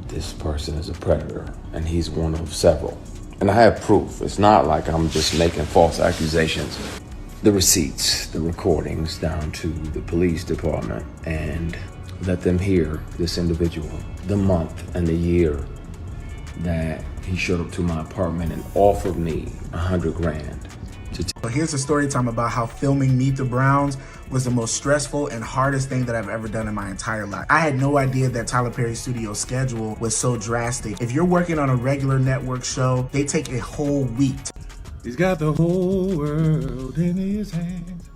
this person is a predator, and he's one of several. And I have proof. It's not like I'm just making false accusations. The receipts, the recordings down to the police department, and let them hear this individual, the month and the year that he showed up to my apartment and offered me $100,000. Here's a story time about how filming Meet the Browns was the most stressful and hardest thing that I've ever done in my entire life. I had no idea that Tyler Perry's studio schedule was so drastic. If you're working on a regular network show, they take a whole week. He's got the whole world in his hands.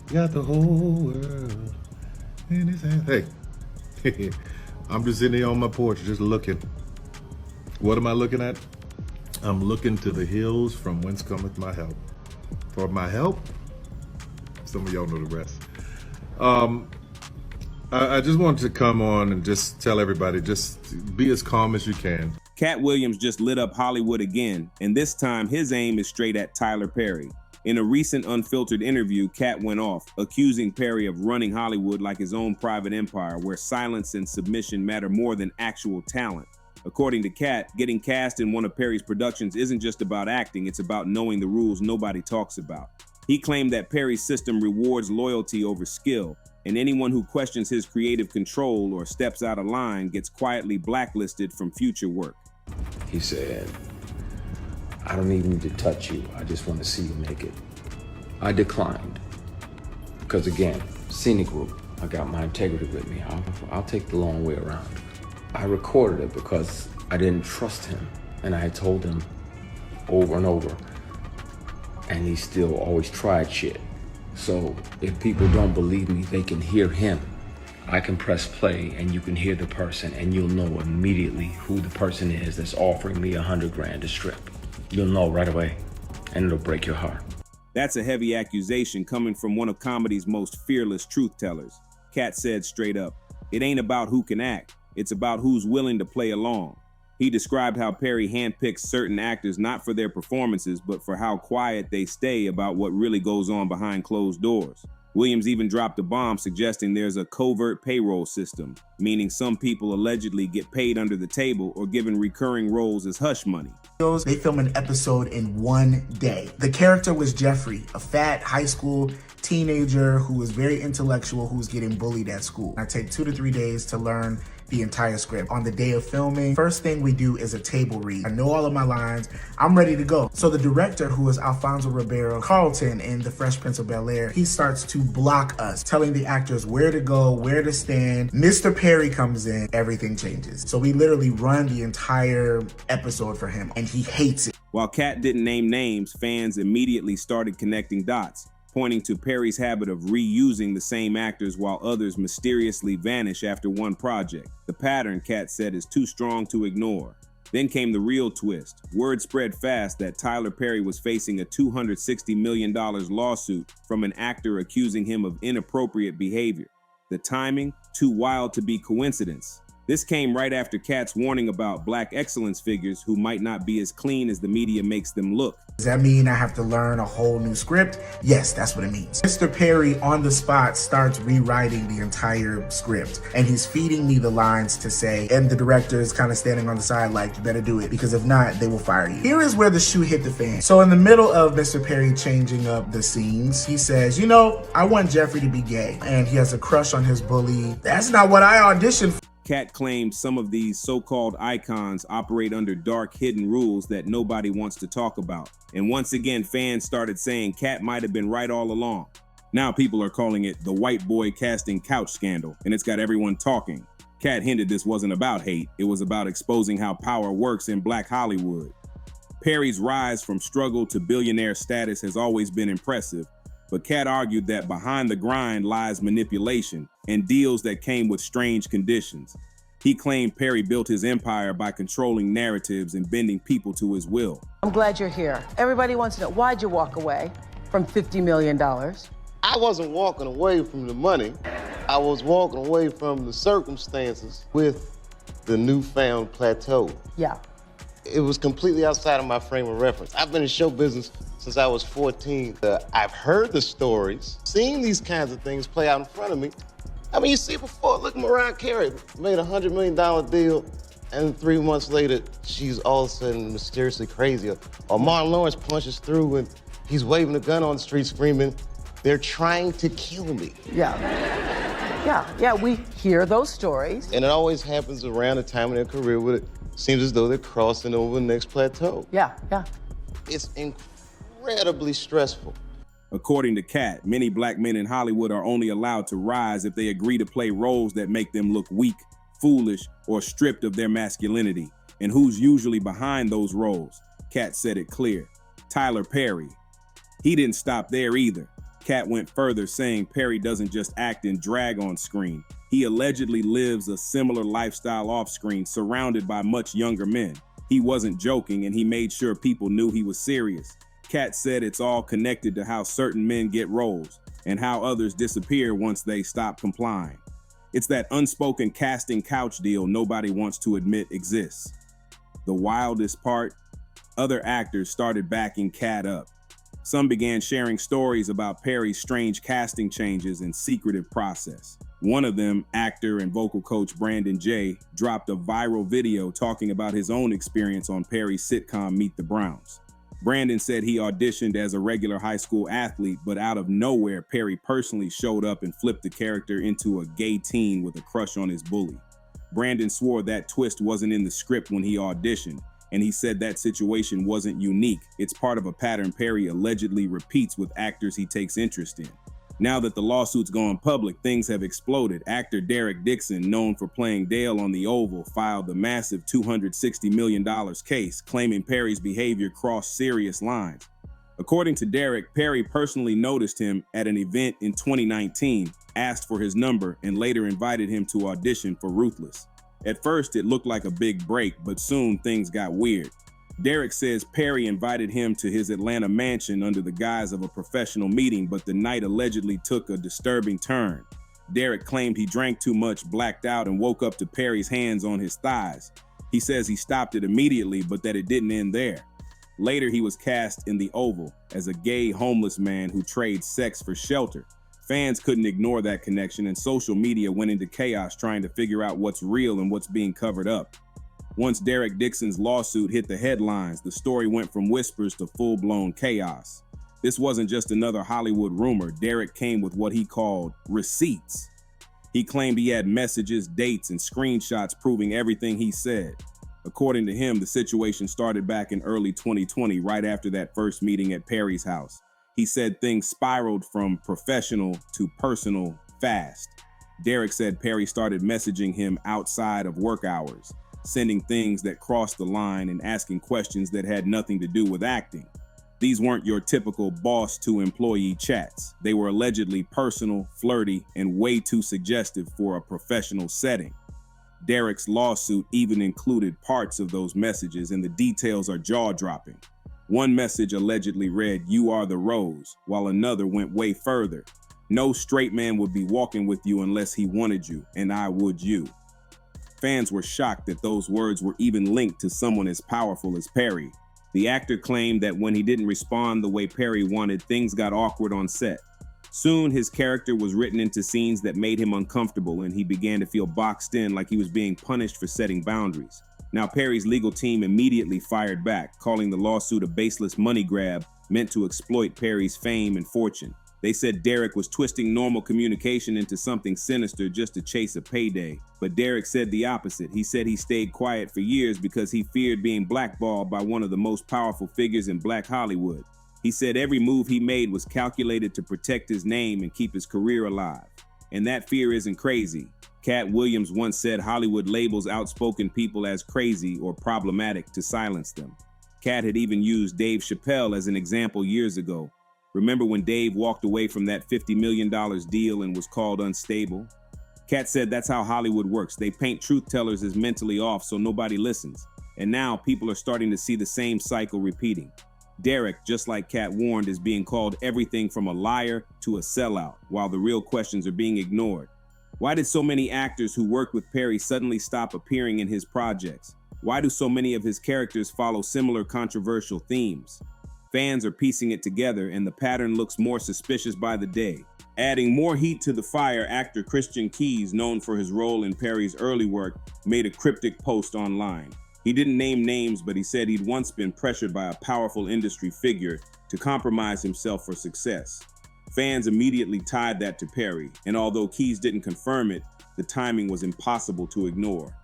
Got the whole world in his hands. Hey, I'm just sitting here on my porch just looking. What am I looking at? I'm looking to the hills from whence cometh my help. For my help? Some of y'all know the rest. I just wanted to come on and just tell everybody, just be as calm as you can. Katt Williams just lit up Hollywood again, and this time his aim is straight at Tyler Perry. In a recent unfiltered interview, Katt went off, accusing Perry of running Hollywood like his own private empire, where silence and submission matter more than actual talent. According to Katt, getting cast in one of Perry's productions isn't just about acting, it's about knowing the rules nobody talks about. He claimed that Perry's system rewards loyalty over skill, and anyone who questions his creative control or steps out of line gets quietly blacklisted from future work. He said, I don't even need to touch you. I just want to see you make it. I declined. Because again, scenic route. I got my integrity with me. I'll take the long way around. I recorded it because I didn't trust him. And I had told him over and over. And he still always tried shit. So if people don't believe me, they can hear him. I can press play and you can hear the person and you'll know immediately who the person is that's offering me $100,000 to strip. You'll know right away and it'll break your heart. That's a heavy accusation coming from one of comedy's most fearless truth tellers. Katt said straight up, it ain't about who can act, it's about who's willing to play along. He described how Perry handpicks certain actors not for their performances, but for how quiet they stay about what really goes on behind closed doors. Williams even dropped a bomb suggesting there's a covert payroll system, meaning some people allegedly get paid under the table or given recurring roles as hush money. They film an episode in one day. The character was Jeffrey, a fat high school teenager who was very intellectual, who was getting bullied at school. I take 2 to 3 days to learn the entire script. On the day of filming, first thing we do is a table read. I know all of my lines. I'm ready to go. So the director, who is Alfonso Ribeiro Carlton in The Fresh Prince of Bel-Air, he starts to block us, telling the actors where to go, where to stand. Mr. Perry comes in, everything changes. So we literally run the entire episode for him, and he hates it. While Katt didn't name names, fans immediately started connecting dots, pointing to Perry's habit of reusing the same actors while others mysteriously vanish after one project. The pattern, Katt said, is too strong to ignore. Then came the real twist. Word spread fast that Tyler Perry was facing a $260 million lawsuit from an actor accusing him of inappropriate behavior. The timing, too wild to be coincidence. This came right after Katt's warning about Black excellence figures who might not be as clean as the media makes them look. Does that mean I have to learn a whole new script? Yes, that's what it means. Mr. Perry on the spot starts rewriting the entire script, and he's feeding me the lines to say, and the director is kind of standing on the side like, you better do it, because if not, they will fire you. Here is where the shoe hit the fan. So in the middle of Mr. Perry changing up the scenes, he says, you know, I want Jeffrey to be gay, and he has a crush on his bully. That's not what I auditioned for. Katt claimed some of these so-called icons operate under dark, hidden rules that nobody wants to talk about. And once again, fans started saying Katt might have been right all along. Now people are calling it the white boy casting couch scandal, and it's got everyone talking. Katt hinted this wasn't about hate, it was about exposing how power works in Black Hollywood. Perry's rise from struggle to billionaire status has always been impressive, but Katt argued that behind the grind lies manipulation and deals that came with strange conditions. He claimed Perry built his empire by controlling narratives and bending people to his will. I'm glad you're here. Everybody wants to know, why'd you walk away from $50 million? I wasn't walking away from the money. I was walking away from the circumstances with the newfound plateau. Yeah. It was completely outside of my frame of reference. I've been in show business since I was 14. I've heard the stories, seen these kinds of things play out in front of me. I mean, you see before, look, Mariah Carey made a $100 million deal And 3 months later, she's all of a sudden mysteriously crazy. Or Martin Lawrence punches through and he's waving a gun on the street screaming, "They're trying to kill me." Yeah, we hear those stories. And it always happens around the time of their career where it seems as though they're crossing over the next plateau. Yeah. It's incredibly stressful. According to Katt, many black men in Hollywood are only allowed to rise if they agree to play roles that make them look weak, foolish, or stripped of their masculinity. And who's usually behind those roles? Katt said it clear. Tyler Perry. He didn't stop there either. Katt went further, saying Perry doesn't just act and drag on screen. He allegedly lives a similar lifestyle off screen, surrounded by much younger men. He wasn't joking, and he made sure people knew he was serious. Katt said it's all connected to how certain men get roles and how others disappear once they stop complying. It's that unspoken casting couch deal nobody wants to admit exists. The wildest part, other actors started backing Katt up. Some began sharing stories about Perry's strange casting changes and secretive process. One of them, actor and vocal coach Brandon Jay, dropped a viral video talking about his own experience on Perry's sitcom Meet the Browns. Brandon said he auditioned as a regular high school athlete, but out of nowhere, Perry personally showed up and flipped the character into a gay teen with a crush on his bully. Brandon swore that twist wasn't in the script when he auditioned, and he said that situation wasn't unique. It's part of a pattern Perry allegedly repeats with actors he takes interest in. Now that the lawsuit's gone public, things have exploded. Actor Derrick Dixon, known for playing Dale on The Oval, filed the massive $260 million case, claiming Perry's behavior crossed serious lines. According to Derrick, Perry personally noticed him at an event in 2019, asked for his number, and later invited him to audition for Ruthless. At first, it looked like a big break, but soon things got weird. Derrick says Perry invited him to his Atlanta mansion under the guise of a professional meeting, but the night allegedly took a disturbing turn. Derrick claimed he drank too much, blacked out, and woke up to Perry's hands on his thighs. He says he stopped it immediately, but that it didn't end there. Later, he was cast in The Oval as a gay homeless man who trades sex for shelter. Fans couldn't ignore that connection, and social media went into chaos trying to figure out what's real and what's being covered up. Once Derrick Dixon's lawsuit hit the headlines, the story went from whispers to full-blown chaos. This wasn't just another Hollywood rumor. Derrick came with what he called receipts. He claimed he had messages, dates, and screenshots proving everything he said. According to him, the situation started back in early 2020, right after that first meeting at Perry's house. He said things spiraled from professional to personal fast. Derrick said Perry started messaging him outside of work hours, sending things that crossed the line and asking questions that had nothing to do with acting. These weren't your typical boss to employee chats. They were allegedly personal, flirty, and way too suggestive for a professional setting. Derrick's lawsuit even included parts of those messages, and the details are jaw-dropping. One message allegedly read, "You are the rose," while another went way further. "No straight man would be walking with you unless he wanted you, and I would you." Fans were shocked that those words were even linked to someone as powerful as Perry. The actor claimed that when he didn't respond the way Perry wanted, things got awkward on set. Soon, his character was written into scenes that made him uncomfortable, and he began to feel boxed in, like he was being punished for setting boundaries. Now, Perry's legal team immediately fired back, calling the lawsuit a baseless money grab meant to exploit Perry's fame and fortune. They said Derrick was twisting normal communication into something sinister just to chase a payday. But Derrick said the opposite. He said he stayed quiet for years because he feared being blackballed by one of the most powerful figures in Black Hollywood. He said every move he made was calculated to protect his name and keep his career alive. And that fear isn't crazy. Katt Williams once said Hollywood labels outspoken people as crazy or problematic to silence them. Katt had even used Dave Chappelle as an example years ago. Remember when Dave walked away from that $50 million deal and was called unstable? Katt said that's how Hollywood works. They paint truth tellers as mentally off so nobody listens. And now people are starting to see the same cycle repeating. Derrick, just like Katt warned, is being called everything from a liar to a sellout, while the real questions are being ignored. Why did so many actors who worked with Perry suddenly stop appearing in his projects? Why do so many of his characters follow similar controversial themes? Fans are piecing it together, and the pattern looks more suspicious by the day. Adding more heat to the fire, actor Christian Keyes, known for his role in Perry's early work, made a cryptic post online. He didn't name names, but he said he'd once been pressured by a powerful industry figure to compromise himself for success. Fans immediately tied that to Perry, and although Keyes didn't confirm it, the timing was impossible to ignore.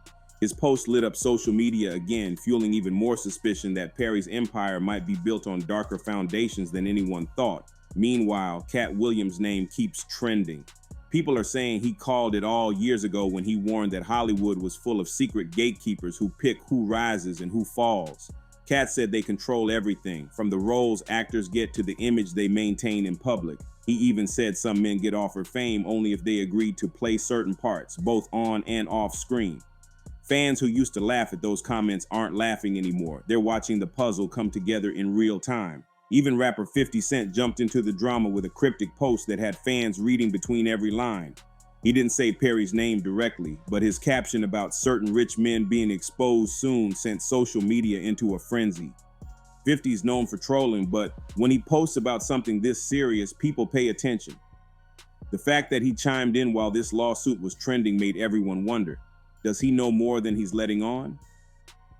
His post lit up social media again, fueling even more suspicion that Perry's empire might be built on darker foundations than anyone thought. Meanwhile, Katt Williams' name keeps trending. People are saying he called it all years ago when he warned that Hollywood was full of secret gatekeepers who pick who rises and who falls. Katt said they control everything, from the roles actors get to the image they maintain in public. He even said some men get offered fame only if they agreed to play certain parts, both on and off screen. Fans who used to laugh at those comments aren't laughing anymore. They're watching the puzzle come together in real time. Even rapper 50 Cent jumped into the drama with a cryptic post that had fans reading between every line. He didn't say Perry's name directly, but his caption about certain rich men being exposed soon sent social media into a frenzy. 50's known for trolling, but when he posts about something this serious, people pay attention. The fact that he chimed in while this lawsuit was trending made everyone wonder, does he know more than he's letting on?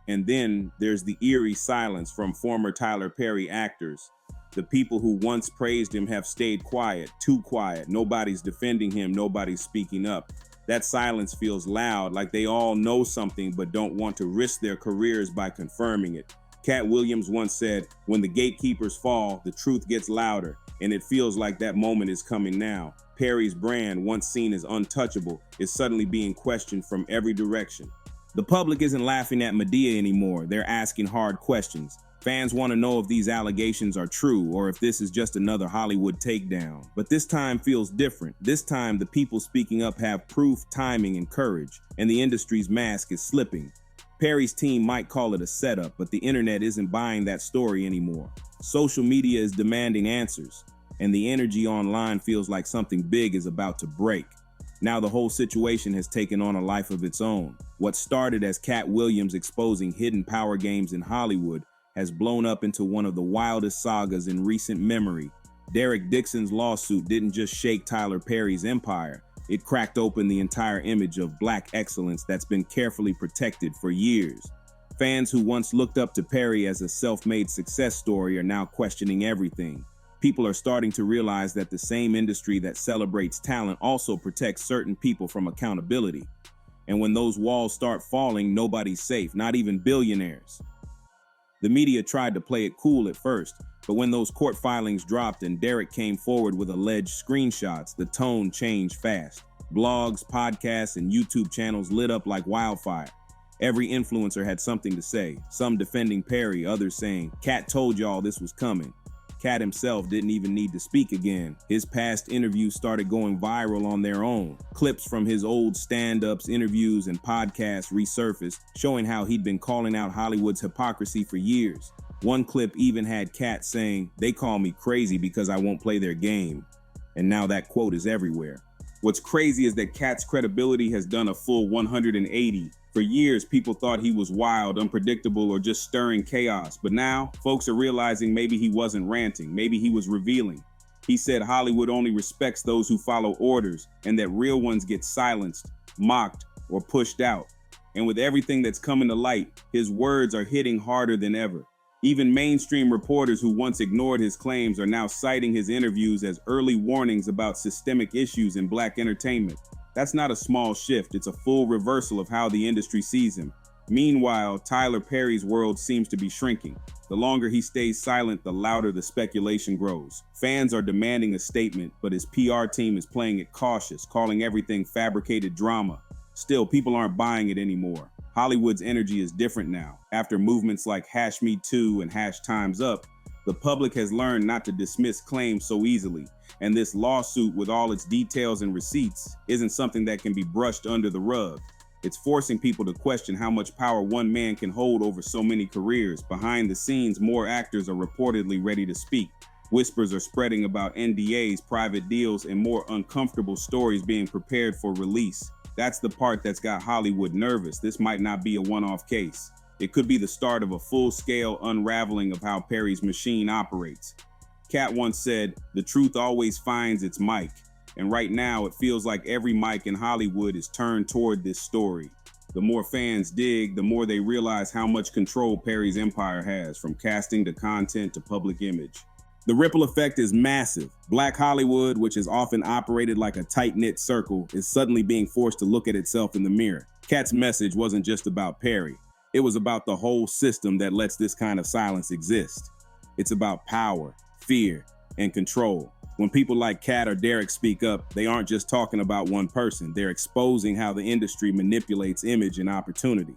And then there's the eerie silence from former Tyler Perry actors. The people who once praised him have stayed quiet, too quiet. Nobody's defending him, nobody's speaking up. That silence feels loud, like they all know something but don't want to risk their careers by confirming it. Katt Williams once said, "When the gatekeepers fall, the truth gets louder," and it feels like that moment is coming now. Perry's brand, once seen as untouchable, is suddenly being questioned from every direction. The public isn't laughing at Madea anymore, they're asking hard questions. Fans want to know if these allegations are true or if this is just another Hollywood takedown. But this time feels different. This time the people speaking up have proof, timing, and courage, and the industry's mask is slipping. Perry's team might call it a setup, but the internet isn't buying that story anymore. Social media is demanding answers, and the energy online feels like something big is about to break. Now the whole situation has taken on a life of its own. What started as Katt Williams exposing hidden power games in Hollywood has blown up into one of the wildest sagas in recent memory. Derrick Dixon's lawsuit didn't just shake Tyler Perry's empire, it cracked open the entire image of Black excellence that's been carefully protected for years. Fans who once looked up to Perry as a self-made success story are now questioning everything. People are starting to realize that the same industry that celebrates talent also protects certain people from accountability. And when those walls start falling, nobody's safe, not even billionaires. The media tried to play it cool at first, but when those court filings dropped and Derrick came forward with alleged screenshots, the tone changed fast. Blogs, podcasts, and YouTube channels lit up like wildfire. Every influencer had something to say, some defending Perry, others saying, "Katt told y'all this was coming." Katt himself didn't even need to speak again. His past interviews started going viral on their own. Clips from his old stand-ups, interviews, and podcasts resurfaced, showing how he'd been calling out Hollywood's hypocrisy for years. One clip even had Katt saying, "They call me crazy because I won't play their game." And now that quote is everywhere. What's crazy is that Katt's credibility has done a full 180. For years, people thought he was wild, unpredictable, or just stirring chaos. But now, folks are realizing maybe he wasn't ranting, maybe he was revealing. He said Hollywood only respects those who follow orders, and that real ones get silenced, mocked, or pushed out. And with everything that's coming to light, his words are hitting harder than ever. Even mainstream reporters who once ignored his claims are now citing his interviews as early warnings about systemic issues in Black entertainment. That's not a small shift, it's a full reversal of how the industry sees him. Meanwhile, Tyler Perry's world seems to be shrinking. The longer he stays silent, the louder the speculation grows. Fans are demanding a statement, but his PR team is playing it cautious, calling everything fabricated drama. Still, people aren't buying it anymore. Hollywood's energy is different now. After movements like #MeToo and #TimesUp, the public has learned not to dismiss claims so easily. And this lawsuit, with all its details and receipts, isn't something that can be brushed under the rug. It's forcing people to question how much power one man can hold over so many careers. Behind the scenes, more actors are reportedly ready to speak. Whispers are spreading about NDAs, private deals, and more uncomfortable stories being prepared for release. That's the part that's got Hollywood nervous. This might not be a one-off case. It could be the start of a full-scale unraveling of how Perry's machine operates. Katt once said, "The truth always finds its mic." And right now, it feels like every mic in Hollywood is turned toward this story. The more fans dig, the more they realize how much control Perry's empire has, from casting to content to public image. The ripple effect is massive. Black Hollywood, which has often operated like a tight-knit circle, is suddenly being forced to look at itself in the mirror. Katt's message wasn't just about Perry. It was about the whole system that lets this kind of silence exist. It's about power, fear, and control. When people like Katt or Derrick speak up, they aren't just talking about one person. They're exposing how the industry manipulates image and opportunity.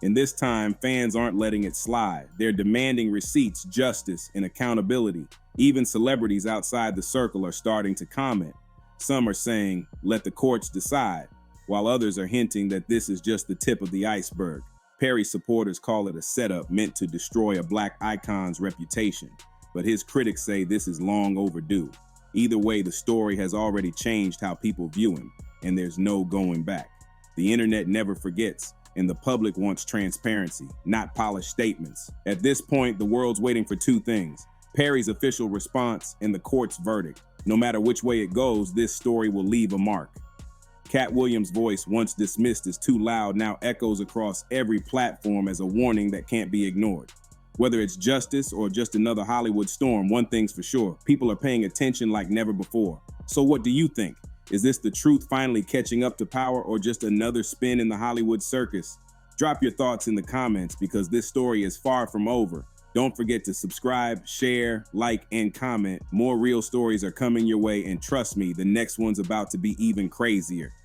In this time, fans aren't letting it slide. They're demanding receipts, justice, and accountability. Even celebrities outside the circle are starting to comment. Some are saying, "Let the courts decide," while others are hinting that this is just the tip of the iceberg. Perry supporters call it a setup meant to destroy a black icon's reputation, but his critics say this is long overdue. Either way, the story has already changed how people view him, and there's no going back. The internet never forgets, and the public wants transparency, not polished statements. At this point, the world's waiting for two things: Perry's official response and the court's verdict. No matter which way it goes, this story will leave a mark. Katt Williams' voice, once dismissed as too loud, now echoes across every platform as a warning that can't be ignored. Whether it's justice or just another Hollywood storm, one thing's for sure: people are paying attention like never before. So what do you think? Is this the truth finally catching up to power, or just another spin in the Hollywood circus? Drop your thoughts in the comments, because this story is far from over. Don't forget to subscribe, share, like, and comment. More real stories are coming your way, and trust me, the next one's about to be even crazier.